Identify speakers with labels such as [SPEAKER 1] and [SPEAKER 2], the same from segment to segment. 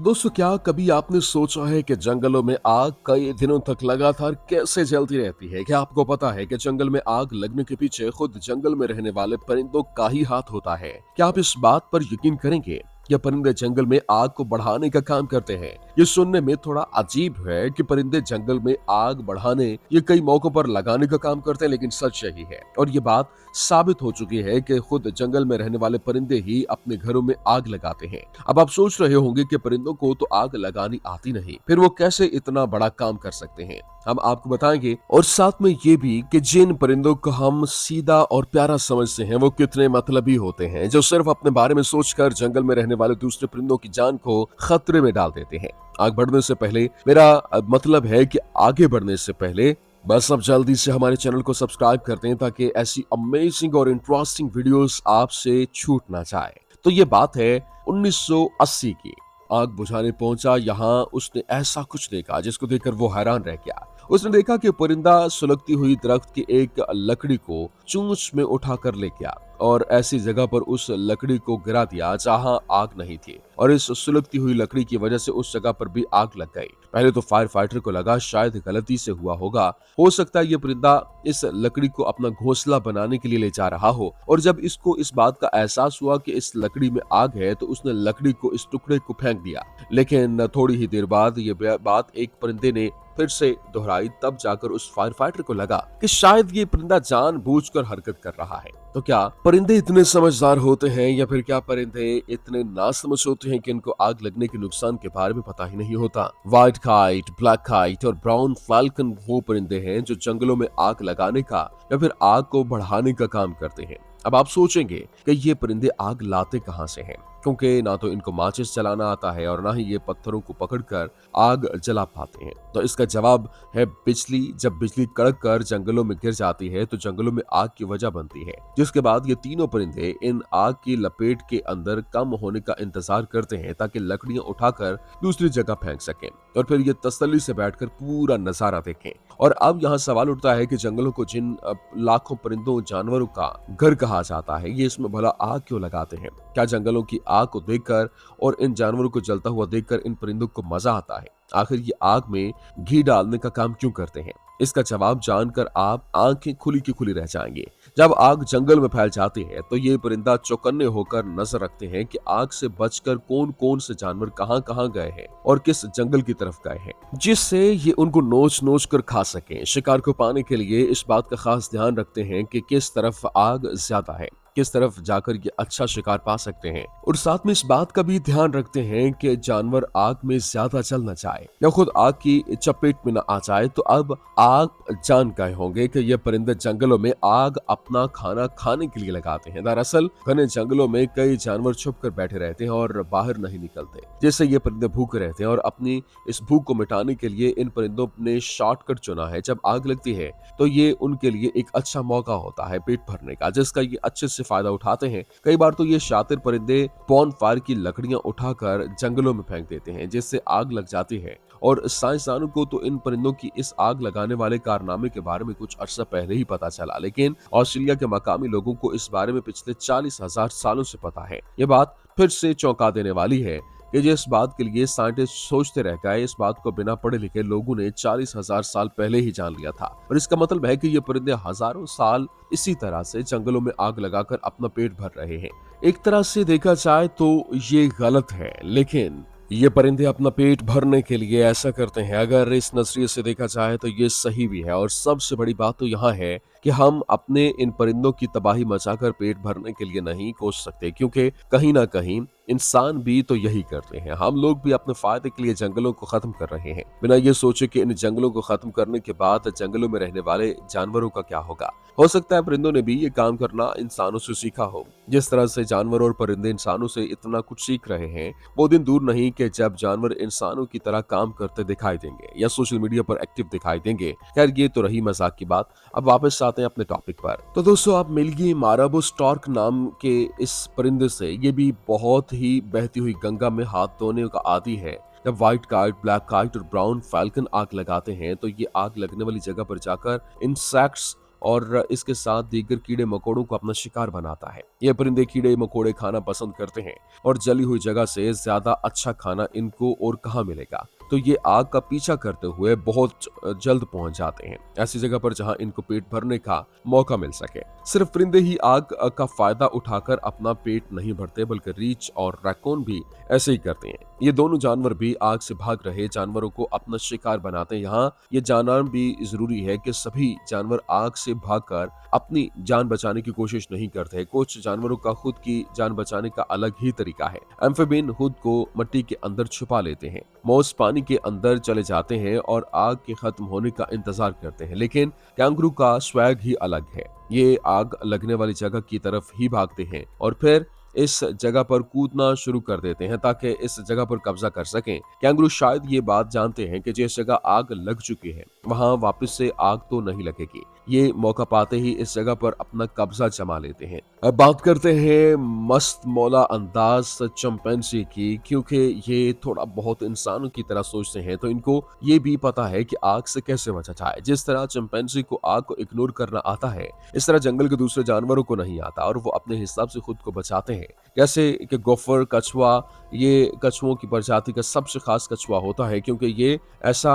[SPEAKER 1] दोस्तों, क्या कभी आपने सोचा है कि जंगलों में आग कई दिनों तक लगातार कैसे जलती रहती है? क्या आपको पता है कि जंगल में आग लगने के पीछे खुद जंगल में रहने वाले परिंदों का ही हाथ होता है? क्या आप इस बात पर यकीन करेंगे? ये परिंदे जंगल में आग को बढ़ाने का काम करते हैं। ये सुनने में थोड़ा अजीब है कि परिंदे जंगल में आग बढ़ाने ये कई मौकों पर लगाने का काम करते हैं, लेकिन सच यही है और ये बात साबित हो चुकी है कि खुद जंगल में रहने वाले परिंदे ही अपने घरों में आग लगाते हैं। अब आप सोच रहे होंगे कि परिंदों को तो आग लगानी आती नहीं, फिर वो कैसे इतना बड़ा काम कर सकते हैं? हम आपको बताएंगे और साथ में ये भी कि जिन परिंदों को हम सीधा और प्यारा समझते हैं वो कितने मतलबी होते हैं, जो सिर्फ अपने बारे में सोचकर जंगल में रहने वाले दूसरे परिंदों की जान को खतरे में डाल देते हैं। आग बढ़ने से पहले मेरा मतलब है कि आगे बढ़ने से पहले बस अब जल्दी से हमारे चैनल को सब्सक्राइब कर दें ताकि ऐसी अमेजिंग और इंटरेस्टिंग वीडियोस आपसे छूट ना जाए। तो ये बात है 1980 की। आग बुझाने पहुंचा यहाँ उसने ऐसा कुछ देखा जिसको देखकर वो हैरान रह गया। उसने देखा कि परिंदा सुलगती हुई दरख्त की एक लकड़ी को चोंच में उठाकर ले गया और ऐसी जगह पर उस लकड़ी को गिरा दिया जहां आग नहीं थी, और इस सुलगती हुई लकड़ी की वजह से उस जगह पर भी आग लग गई। पहले तो फायर फाइटर को लगा शायद गलती से हुआ होगा, हो सकता है ये परिंदा इस लकड़ी को अपना घोंसला बनाने के लिए ले जा रहा हो, और जब इसको इस बात का एहसास हुआ कि इस लकड़ी में आग है तो उसने लकड़ी को इस टुकड़े को फेंक दिया। लेकिन थोड़ी ही देर बाद ये बात एक परिंदे ने फिर से दोहराई, तब जाकर उस फायर फाइटर को लगा कि शायद ये परिंदा जानबूझकर हरकत कर रहा है। तो क्या परिंदे इतने समझदार होते हैं या फिर क्या परिंदे इतने नासमझ होते हैं कि इनको आग लगने के नुकसान के बारे में पता ही नहीं होता? व्हाइट काइट, ब्लैक काइट और ब्राउन फाल्कन वो परिंदे हैं जो जंगलों में आग लगाने का या फिर आग को बढ़ाने का काम करते हैं। अब आप सोचेंगे कि ये परिंदे आग लाते कहां से हैं, क्योंकि ना तो इनको माचिस चलाना आता है और ना ही ये पत्थरों को पकड़कर आग जला पाते हैं। तो इसका जवाब है बिजली। जब बिजली कड़क कर जंगलों में गिर जाती है तो जंगलों में आग की वजह बनती है, जिसके बाद ये तीनों परिंदे इन आग की लपेट के अंदर कम होने का इंतजार करते हैं ताकि लकड़ियां उठाकर दूसरी जगह फेंक सकें और फिर ये तसल्ली से बैठकर पूरा नजारा देखें। और अब यहाँ सवाल उठता है कि जंगलों को जिन लाखों परिंदों जानवरों का घर कहा जाता है, ये इसमें भला आग क्यों लगाते हैं? क्या जंगलों की आग को देखकर और इन जानवरों को जलता हुआ देखकर इन परिंदों को मजा आता है? आखिर ये आग में घी डालने का काम क्यों करते हैं? इसका जवाब जानकर आप आंखें खुली की खुली रह जाएंगे। जब आग जंगल में फैल जाती है तो ये परिंदा चौकन्ने होकर नजर रखते हैं कि आग से बचकर कौन कौन से जानवर कहां कहां गए हैं और किस जंगल की तरफ गए हैं, जिससे ये उनको नोच नोच कर खा सकें। शिकार को पाने के लिए इस बात का खास ध्यान रखते हैं कि किस तरफ आग ज्यादा है, किस तरफ जाकर ये अच्छा शिकार पा सकते हैं, और साथ में इस बात का भी ध्यान रखते हैं कि जानवर आग में ज्यादा जल न जाए या खुद आग की चपेट में न आ जाए। तो अब आग जान गए होंगे कि ये परिंदे जंगलों में आग अपना खाना खाने के लिए लगाते हैं। दरअसल घने जंगलों में कई जानवर छुप कर बैठे रहते हैं और बाहर नहीं निकलते, जिससे ये परिंदे भूखे रहते हैं और अपनी इस भूख को मिटाने के लिए इन परिंदों ने शॉर्टकट चुना है। जब आग लगती है तो ये उनके लिए एक अच्छा मौका होता है पेट भरने का, जिसका ये अच्छे से फायदा उठाते हैं। कई बार तो ये शातिर परिंदे बॉन फायर की लकड़ियां उठाकर जंगलों में फेंक देते हैं, जिससे आग लग जाती है। और साइंसदानों को तो इन परिंदों की इस आग लगाने वाले कारनामे के बारे में कुछ अर्सा पहले ही पता चला, लेकिन ऑस्ट्रेलिया के मकामी लोगों को इस बारे में पिछले 40,000 सालों से पता है। ये बात फिर से चौंका देने वाली है कि जिस बात के लिए साइंटिस्ट सोचते रह गए, इस बात को बिना पढ़े लिखे लोगों ने 40,000 साल पहले ही जान लिया था। और इसका मतलब है कि ये परिंदे हजारों साल इसी तरह से जंगलों में आग लगाकर अपना पेट भर रहे हैं। एक तरह से देखा जाए तो ये गलत है, लेकिन ये परिंदे अपना पेट भरने के लिए ऐसा करते हैं। अगर इस नजरिए से देखा जाए तो ये सही भी है, और सबसे बड़ी बात तो यहाँ है कि हम अपने इन परिंदों की तबाही मचाकर पेट भरने के लिए नहीं कोस सकते, क्योंकि कहीं ना कहीं इंसान भी तो यही करते हैं। हम लोग भी अपने फायदे के लिए जंगलों को खत्म कर रहे हैं, बिना ये सोचे कि इन जंगलों को खत्म करने के बाद जंगलों में रहने वाले जानवरों का क्या होगा। हो सकता है परिंदों ने भी ये काम करना इंसानों से सीखा हो। जिस तरह से जानवर और परिंदे इंसानों से इतना कुछ सीख रहे हैं, वो दिन दूर नहीं कि जब जानवर इंसानों की तरह काम करते दिखाई देंगे या सोशल मीडिया पर एक्टिव दिखाई देंगे। खैर, ये तो रही मजाक की बात। अब वापस आते हैं अपने टॉपिक पर। तो दोस्तों, आप मिलिए माराबो स्टॉर्क नाम के इस परिंदे से। ये भी बहुत ही बहती हुई गंगा में हाथ धोने का आदी है। जब व्हाइट काइट, ब्लैक काइट और ब्राउन फैल्कन आग लगाते हैं तो ये आग लगने वाली जगह पर जाकर इंसेक्ट्स और इसके साथ दीगर कीड़े मकोड़ों को अपना शिकार बनाता है। ये परिंदे कीड़े मकोड़े खाना पसंद करते हैं और जली हुई जगह से ज्यादा अच्छा खाना इनको और कहाँ मिलेगा, तो ये आग का पीछा करते हुए बहुत जल्द पहुंच जाते हैं ऐसी जगह पर जहां इनको पेट भरने का मौका मिल सके। सिर्फ परिंदे ही आग का फायदा उठाकर अपना पेट नहीं भरते, बल्कि रीछ और रैकून भी ऐसे ही करते हैं। ये दोनों जानवर भी आग से भाग रहे जानवरों को अपना शिकार बनाते हैं। यहाँ ये जानना भी जरूरी है कि सभी जानवर आग से भागकर अपनी जान बचाने की कोशिश नहीं करते। कुछ जानवरों का खुद की जान बचाने का अलग ही तरीका है। एम्फीबियन खुद को मिट्टी के अंदर छुपा लेते हैं, मौस पानी के अंदर चले जाते हैं और आग के खत्म होने का इंतजार करते हैं। लेकिन कैंगरू का स्वैग ही अलग है। ये आग लगने वाली जगह की तरफ ही भागते हैं और फिर इस जगह पर कूदना शुरू कर देते हैं ताकि इस जगह पर कब्जा कर सकें। कैंगरू शायद ये बात जानते हैं कि जिस जगह आग लग चुकी है वहां वापस से आग तो नहीं लगेगी। ये मौका पाते ही इस जगह पर अपना कब्जा जमा लेते हैं। अब बात करते हैं मस्त मौला अंदाज चिंपैंजी की, क्योंकि ये थोड़ा बहुत इंसानों की तरह सोचते हैं तो इनको ये भी पता है कि आग से कैसे बचा जाए। जिस तरह चिंपैंजी को आग को इग्नोर करना आता है, इस तरह जंगल के दूसरे जानवरों को नहीं आता और वो अपने हिसाब से खुद को बचाते हैं। जैसे कि गोफर कछुआ, ये कछुओं की प्रजाति का सबसे खास कछुआ होता है क्योंकि ये ऐसा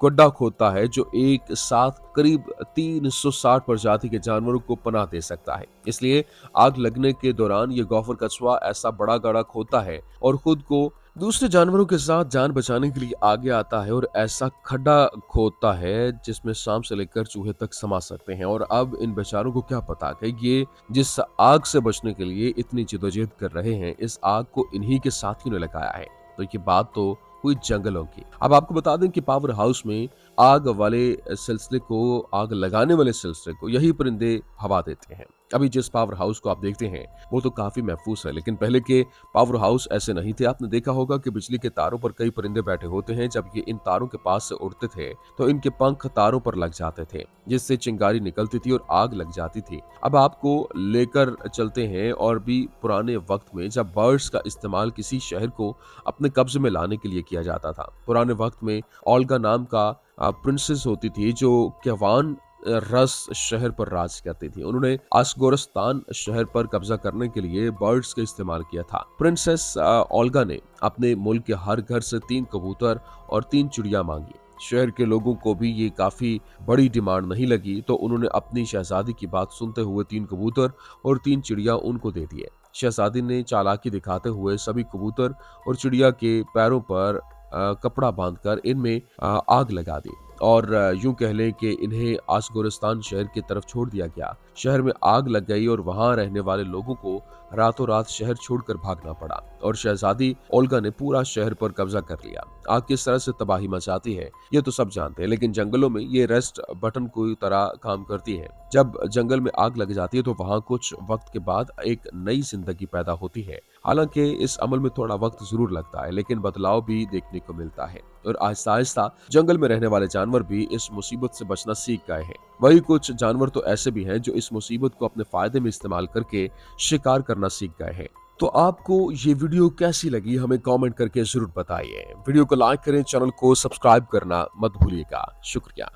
[SPEAKER 1] गड्ढा खोदता है जो एक साथ करीब 360 प्रजाति के जानवरों को पनाह दे सकता है। इसलिए आग लगने के दौरान ये गोफर कछुआ ऐसा बड़ा गड्ढा खोदता है और खुद को दूसरे जानवरों के साथ जान बचाने के लिए आगे आता है और ऐसा खड्डा खोदता है जिसमें सांप से लेकर चूहे तक समा सकते हैं। और अब इन बेचारों को क्या पता कि ये जिस आग से बचने के लिए इतनी जिदोजहद कर रहे हैं, इस आग को इन्हीं के साथियों ने लगाया है। तो ये बात तो हुई जंगलों की। अब आपको बता दें कि पावर हाउस में आग वाले सिलसिले को, आग लगाने वाले सिलसिले को यही परिंदे हवा देते हैं। अभी जिस पावर हाउस को आप देखते हैं वो तो काफी महफूज है, लेकिन पहले के पावर हाउस ऐसे नहीं थे। आपने देखा होगा कि बिजली के तारों पर कई परिंदे बैठे होते हैं। जब ये इन तारों के पास से उड़ते थे तो इनके पंख तारों पर लग जाते थे जिससे चिंगारी निकलती थी और आग लग जाती थी। अब आपको लेकर चलते हैं और भी पुराने वक्त में जब बर्ड्स का इस्तेमाल किसी शहर को अपने कब्जे में लाने के लिए किया जाता था। पुराने वक्त में ओल्गा नाम का प्रिंसेस होती थी जो केवान रस शहर पर राज करती थी। उन्होंने आसगोरस्तान शहर पर कब्जा करने के लिए बर्ड्स का इस्तेमाल किया था। प्रिंसेस ओल्गा ने अपने मुल्क के हर घर से 3 कबूतर और 3 चिड़िया मांगी। शहर के लोगों को भी ये काफी बड़ी डिमांड नहीं लगी, तो उन्होंने अपनी शहजादी की बात सुनते हुए 3 कबूतर और 3 चिड़िया उनको दे दिए। शहजादी ने चालाकी दिखाते हुए सभी कबूतर और चिड़िया के पैरों पर कपड़ा बांधकर इनमें आग लगा दी और यूं कह लें कि इन्हें आसगोरस्तान शहर की तरफ छोड़ दिया गया। शहर में आग लग गई और वहां रहने वाले लोगों को रातों रात शहर छोड़कर भागना पड़ा और शहजादी ओल्गा ने पूरा शहर पर कब्जा कर लिया। आग किस तरह से तबाही मचाती है ये तो सब जानते हैं, लेकिन जंगलों में ये रेस्ट बटन की तरह काम करती है। जब जंगल में आग लग जाती है तो वहां कुछ वक्त के बाद एक नई जिंदगी पैदा होती है। हालांकि इस अमल में थोड़ा वक्त जरूर लगता है, लेकिन बदलाव भी देखने को मिलता है और आहिस्ता आहिस्ता जंगल में रहने वाले जानवर भी इस मुसीबत से बचना सीख गए हैं। वही कुछ जानवर तो ऐसे भी हैं जो इस मुसीबत को अपने फायदे में इस्तेमाल करके शिकार करना सीख गए हैं। तो आपको ये वीडियो कैसी लगी हमें कमेंट करके जरूर बताइए। वीडियो को लाइक करें, चैनल को सब्सक्राइब करना मत भूलिएगा। शुक्रिया।